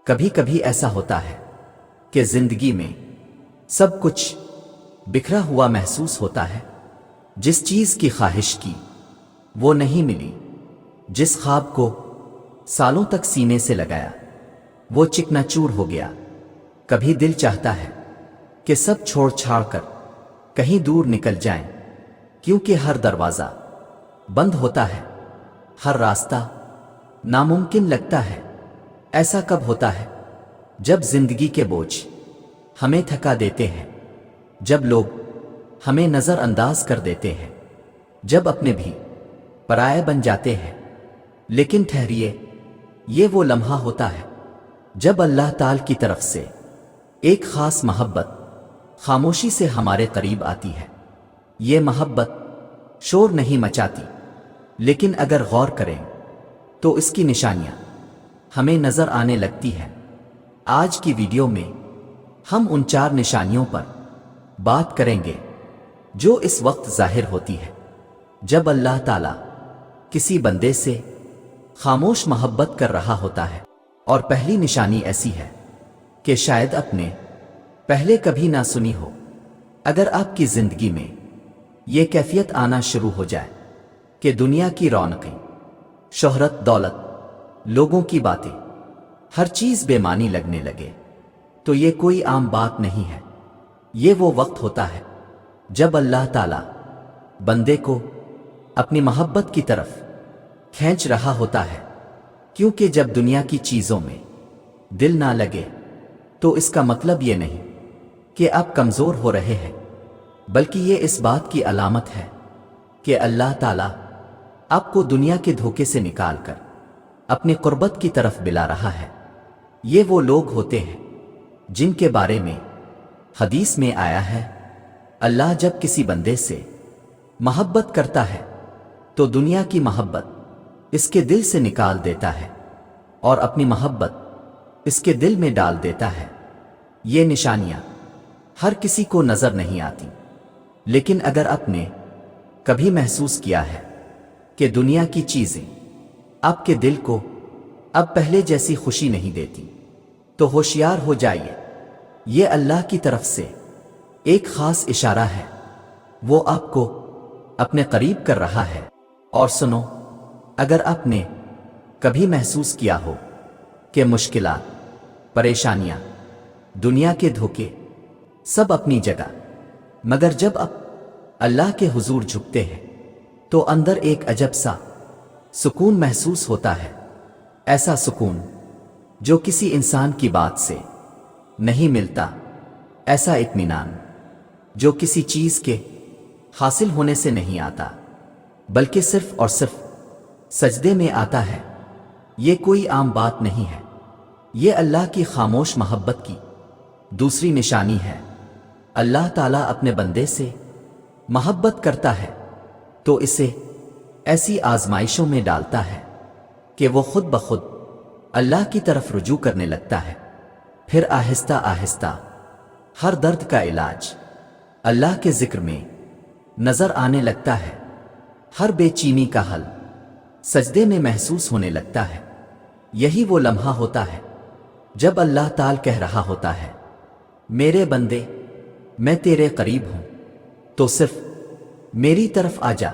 کبھی کبھی ایسا ہوتا ہے کہ زندگی میں سب کچھ بکھرا ہوا محسوس ہوتا ہے، جس چیز کی خواہش کی وہ نہیں ملی، جس خواب کو سالوں تک سینے سے لگایا وہ چکنا چور ہو گیا۔ کبھی دل چاہتا ہے کہ سب چھوڑ چھاڑ کر کہیں دور نکل جائیں، کیونکہ ہر دروازہ بند ہوتا ہے، ہر راستہ ناممکن لگتا ہے۔ ایسا کب ہوتا ہے؟ جب زندگی کے بوجھ ہمیں تھکا دیتے ہیں، جب لوگ ہمیں نظر انداز کر دیتے ہیں، جب اپنے بھی پرائے بن جاتے ہیں۔ لیکن ٹھہریے، یہ وہ لمحہ ہوتا ہے جب اللہ تعالی کی طرف سے ایک خاص محبت خاموشی سے ہمارے قریب آتی ہے۔ یہ محبت شور نہیں مچاتی، لیکن اگر غور کریں تو اس کی نشانیاں ہمیں نظر آنے لگتی ہیں۔ آج کی ویڈیو میں ہم ان 4 نشانیوں پر بات کریں گے جو اس وقت ظاہر ہوتی ہے جب اللہ تعالیٰ کسی بندے سے خاموش محبت کر رہا ہوتا ہے۔ اور پہلی نشانی ایسی ہے کہ شاید اپنے پہلے کبھی نہ سنی ہو۔ اگر آپ کی زندگی میں یہ کیفیت آنا شروع ہو جائے کہ دنیا کی رونقیں، شہرت، دولت، لوگوں کی باتیں، ہر چیز بے معنی لگنے لگے، تو یہ کوئی عام بات نہیں ہے۔ یہ وہ وقت ہوتا ہے جب اللہ تعالیٰ بندے کو اپنی محبت کی طرف کھینچ رہا ہوتا ہے، کیونکہ جب دنیا کی چیزوں میں دل نہ لگے تو اس کا مطلب یہ نہیں کہ آپ کمزور ہو رہے ہیں، بلکہ یہ اس بات کی علامت ہے کہ اللہ تعالیٰ آپ کو دنیا کے دھوکے سے نکال کر اپنی قربت کی طرف بلا رہا ہے۔ یہ وہ لوگ ہوتے ہیں جن کے بارے میں حدیث میں آیا ہے، اللہ جب کسی بندے سے محبت کرتا ہے تو دنیا کی محبت اس کے دل سے نکال دیتا ہے اور اپنی محبت اس کے دل میں ڈال دیتا ہے۔ یہ نشانیاں ہر کسی کو نظر نہیں آتی، لیکن اگر آپ نے کبھی محسوس کیا ہے کہ دنیا کی چیزیں آپ کے دل کو اب پہلے جیسی خوشی نہیں دیتی، تو ہوشیار ہو جائیے، یہ اللہ کی طرف سے ایک خاص اشارہ ہے، وہ آپ کو اپنے قریب کر رہا ہے۔ اور سنو، اگر آپ نے کبھی محسوس کیا ہو کہ مشکلات، پریشانیاں، دنیا کے دھوکے سب اپنی جگہ، مگر جب آپ اللہ کے حضور جھکتے ہیں تو اندر ایک عجب سا سکون محسوس ہوتا ہے، ایسا سکون جو کسی انسان کی بات سے نہیں ملتا، ایسا اطمینان جو کسی چیز کے حاصل ہونے سے نہیں آتا، بلکہ صرف اور صرف سجدے میں آتا ہے۔ یہ کوئی عام بات نہیں ہے، یہ اللہ کی خاموش محبت کی دوسری نشانی ہے۔ اللہ تعالیٰ اپنے بندے سے محبت کرتا ہے تو اسے ایسی آزمائشوں میں ڈالتا ہے کہ وہ خود بخود اللہ کی طرف رجوع کرنے لگتا ہے۔ پھر آہستہ آہستہ ہر درد کا علاج اللہ کے ذکر میں نظر آنے لگتا ہے، ہر بے چینی کا حل سجدے میں محسوس ہونے لگتا ہے۔ یہی وہ لمحہ ہوتا ہے جب اللہ تعالیٰ کہہ رہا ہوتا ہے، میرے بندے، میں تیرے قریب ہوں، تو صرف میری طرف آ جا۔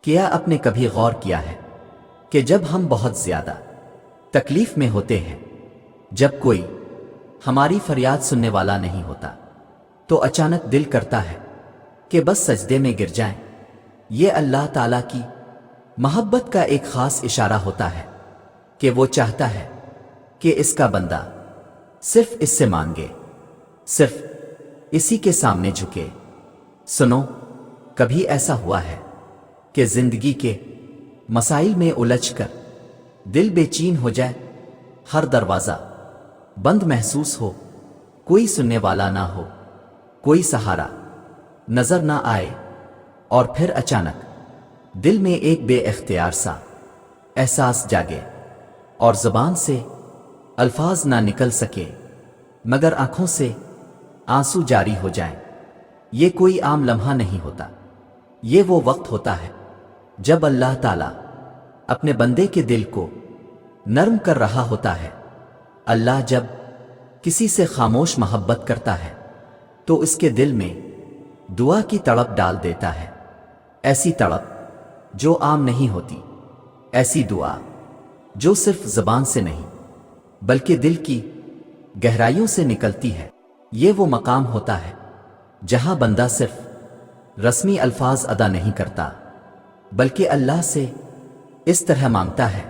کیا آپ نے کبھی غور کیا ہے کہ جب ہم بہت زیادہ تکلیف میں ہوتے ہیں، جب کوئی ہماری فریاد سننے والا نہیں ہوتا، تو اچانک دل کرتا ہے کہ بس سجدے میں گر جائیں؟ یہ اللہ تعالیٰ کی محبت کا ایک خاص اشارہ ہوتا ہے کہ وہ چاہتا ہے کہ اس کا بندہ صرف اس سے مانگے، صرف اسی کے سامنے جھکے۔ سنو، کبھی ایسا ہوا ہے کہ زندگی کے مسائل میں الجھ کر دل بے چین ہو جائے، ہر دروازہ بند محسوس ہو، کوئی سننے والا نہ ہو، کوئی سہارا نظر نہ آئے، اور پھر اچانک دل میں ایک بے اختیار سا احساس جاگے اور زبان سے الفاظ نہ نکل سکے، مگر آنکھوں سے آنسو جاری ہو جائیں؟ یہ کوئی عام لمحہ نہیں ہوتا، یہ وہ وقت ہوتا ہے جب اللہ تعالیٰ اپنے بندے کے دل کو نرم کر رہا ہوتا ہے اللہ جب کسی سے خاموش محبت کرتا ہے تو اس کے دل میں دعا کی تڑپ ڈال دیتا ہے، ایسی تڑپ جو عام نہیں ہوتی، ایسی دعا جو صرف زبان سے نہیں بلکہ دل کی گہرائیوں سے نکلتی ہے۔ یہ وہ مقام ہوتا ہے جہاں بندہ صرف رسمی الفاظ ادا نہیں کرتا بلکہ اللہ سے اس طرح مانگتا ہے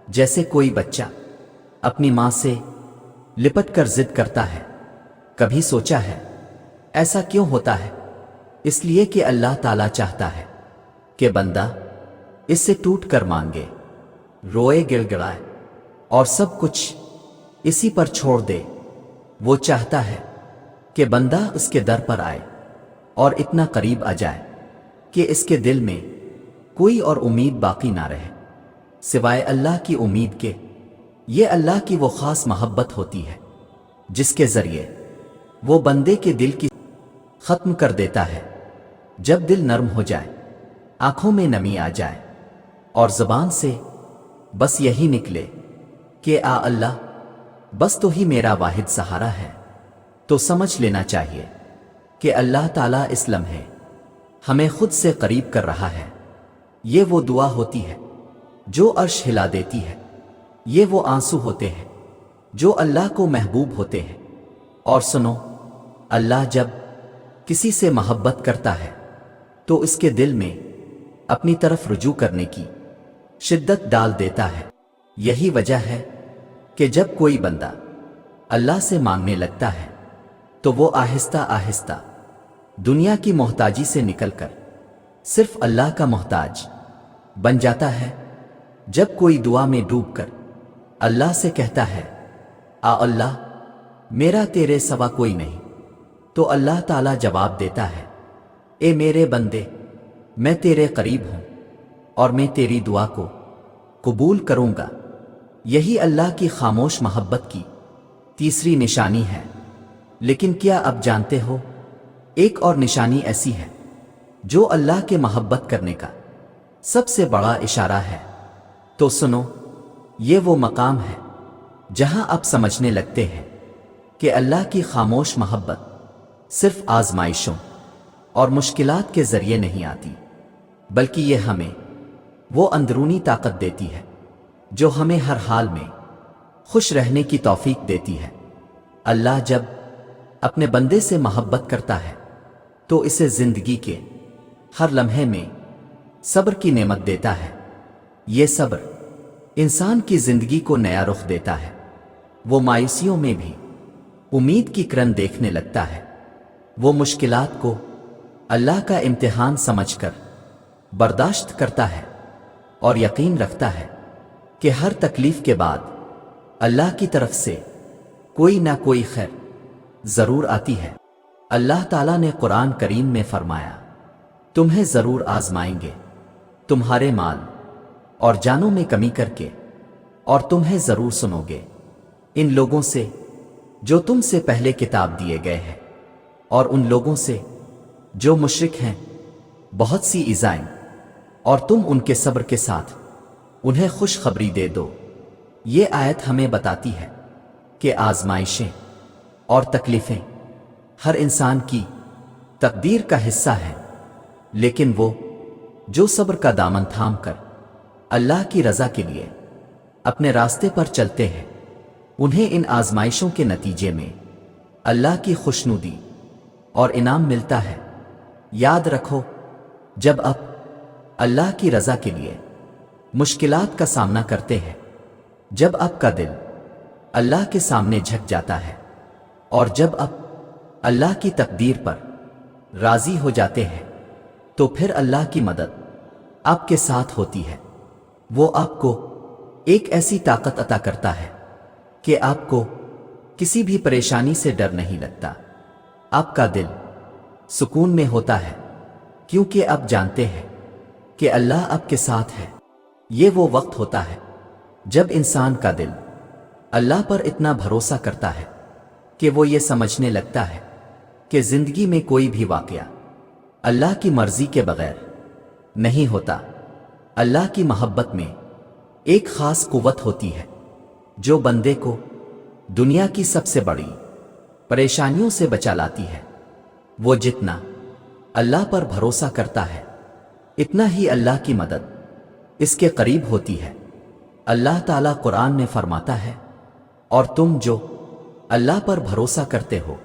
جیسے کوئی بچہ اپنی ماں سے لپٹ کر ضد کرتا ہے۔ کبھی سوچا ہے ایسا کیوں ہوتا ہے؟ اس لیے کہ اللہ تعالیٰ چاہتا ہے کہ بندہ اس سے ٹوٹ کر مانگے، روئے، گڑ گڑائے اور سب کچھ اسی پر چھوڑ دے۔ وہ چاہتا ہے کہ بندہ اس کے در پر آئے اور اتنا قریب آ جائے کہ اس کے دل میں کوئی اور امید باقی نہ رہے سوائے اللہ کی امید کے۔ یہ اللہ کی وہ خاص محبت ہوتی ہے جس کے ذریعے وہ بندے کے دل کی ختم کر دیتا ہے۔ جب دل نرم ہو جائے، آنکھوں میں نمی آ جائے اور زبان سے بس یہی نکلے کہ آ اللہ، بس تو ہی میرا واحد سہارا ہے، تو سمجھ لینا چاہیے کہ اللہ تعالیٰ اس لمحے ہمیں خود سے قریب کر رہا ہے۔ یہ وہ دعا ہوتی ہے جو عرش ہلا دیتی ہے، یہ وہ آنسو ہوتے ہیں جو اللہ کو محبوب ہوتے ہیں۔ اور سنو، اللہ جب کسی سے محبت کرتا ہے تو اس کے دل میں اپنی طرف رجوع کرنے کی شدت ڈال دیتا ہے۔ یہی وجہ ہے کہ جب کوئی بندہ اللہ سے مانگنے لگتا ہے تو وہ آہستہ آہستہ دنیا کی محتاجی سے نکل کر صرف اللہ کا محتاج بن جاتا ہے۔ جب کوئی دعا میں ڈوب کر اللہ سے کہتا ہے آ اللہ، میرا تیرے سوا کوئی نہیں، تو اللہ تعالیٰ جواب دیتا ہے اے میرے بندے، میں تیرے قریب ہوں اور میں تیری دعا کو قبول کروں گا۔ یہی اللہ کی خاموش محبت کی تیسری نشانی ہے۔ لیکن کیا اب جانتے ہو، ایک اور نشانی ایسی ہے جو اللہ کے محبت کرنے کا سب سے بڑا اشارہ ہے؟ تو سنو، یہ وہ مقام ہے جہاں آپ سمجھنے لگتے ہیں کہ اللہ کی خاموش محبت صرف آزمائشوں اور مشکلات کے ذریعے نہیں آتی، بلکہ یہ ہمیں وہ اندرونی طاقت دیتی ہے جو ہمیں ہر حال میں خوش رہنے کی توفیق دیتی ہے۔ اللہ جب اپنے بندے سے محبت کرتا ہے تو اسے زندگی کے ہر لمحے میں صبر کی نعمت دیتا ہے۔ یہ صبر انسان کی زندگی کو نیا رخ دیتا ہے۔ وہ مایوسیوں میں بھی امید کی کرن دیکھنے لگتا ہے۔ وہ مشکلات کو اللہ کا امتحان سمجھ کر برداشت کرتا ہے اور یقین رکھتا ہے کہ ہر تکلیف کے بعد اللہ کی طرف سے کوئی نہ کوئی خیر ضرور آتی ہے۔ اللہ تعالیٰ نے قرآن کریم میں فرمایا، تمہیں ضرور آزمائیں گے، تمہارے مال اور جانوں میں کمی کر کے، اور تمہیں ضرور سنو گے ان لوگوں سے جو تم سے پہلے کتاب دیے گئے ہیں، اور ان لوگوں سے جو مشرک ہیں، بہت سی ایذائیں، اور تم ان کے صبر کے ساتھ انہیں خوشخبری دے دو۔ یہ آیت ہمیں بتاتی ہے کہ آزمائشیں اور تکلیفیں ہر انسان کی تقدیر کا حصہ ہیں، لیکن وہ جو صبر کا دامن تھام کر اللہ کی رضا کے لیے اپنے راستے پر چلتے ہیں، انہیں ان آزمائشوں کے نتیجے میں اللہ کی خوشنودی اور انعام ملتا ہے۔ یاد رکھو، جب آپ اللہ کی رضا کے لیے مشکلات کا سامنا کرتے ہیں، جب آپ کا دل اللہ کے سامنے جھک جاتا ہے، اور جب آپ اللہ کی تقدیر پر راضی ہو جاتے ہیں، تو پھر اللہ کی مدد آپ کے ساتھ ہوتی ہے۔ وہ آپ کو ایک ایسی طاقت عطا کرتا ہے کہ آپ کو کسی بھی پریشانی سے ڈر نہیں لگتا۔ آپ کا دل سکون میں ہوتا ہے کیونکہ آپ جانتے ہیں کہ اللہ آپ کے ساتھ ہے۔ یہ وہ وقت ہوتا ہے جب انسان کا دل اللہ پر اتنا بھروسہ کرتا ہے کہ وہ یہ سمجھنے لگتا ہے کہ زندگی میں کوئی بھی واقعہ اللہ کی مرضی کے بغیر نہیں ہوتا۔ اللہ کی محبت میں ایک خاص قوت ہوتی ہے جو بندے کو دنیا کی سب سے بڑی پریشانیوں سے بچا لاتی ہے۔ وہ جتنا اللہ پر بھروسہ کرتا ہے اتنا ہی اللہ کی مدد اس کے قریب ہوتی ہے۔ اللہ تعالیٰ قرآن میں فرماتا ہے، اور تم جو اللہ پر بھروسہ کرتے ہو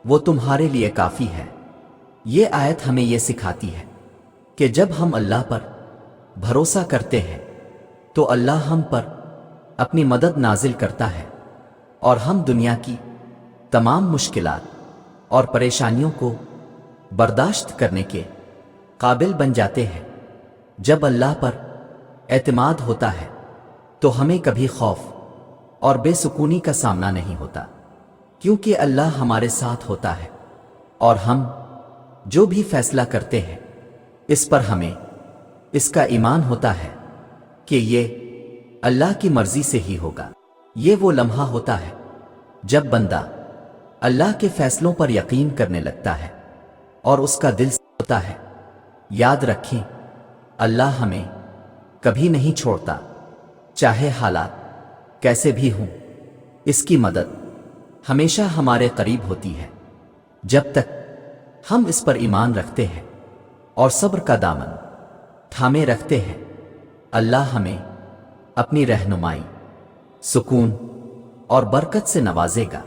وہ تمہارے لیے کافی ہے۔ یہ آیت ہمیں یہ سکھاتی ہے کہ جب ہم اللہ پر بھروسہ کرتے ہیں تو اللہ ہم پر اپنی مدد نازل کرتا ہے اور ہم دنیا کی تمام مشکلات اور پریشانیوں کو برداشت کرنے کے قابل بن جاتے ہیں۔ جب اللہ پر اعتماد ہوتا ہے تو ہمیں کبھی خوف اور بے سکونی کا سامنا نہیں ہوتا، کیونکہ اللہ ہمارے ساتھ ہوتا ہے اور ہم جو بھی فیصلہ کرتے ہیں اس پر ہمیں اس کا ایمان ہوتا ہے کہ یہ اللہ کی مرضی سے ہی ہوگا۔ یہ وہ لمحہ ہوتا ہے جب بندہ اللہ کے فیصلوں پر یقین کرنے لگتا ہے اور اس کا دل ہوتا ہے۔ یاد رکھیں، اللہ ہمیں کبھی نہیں چھوڑتا، چاہے حالات کیسے بھی ہوں۔ اس کی مدد ہمیشہ ہمارے قریب ہوتی ہے جب تک ہم اس پر ایمان رکھتے ہیں اور صبر کا دامن تھامے رکھتے ہیں۔ اللہ ہمیں اپنی رہنمائی، سکون اور برکت سے نوازے گا۔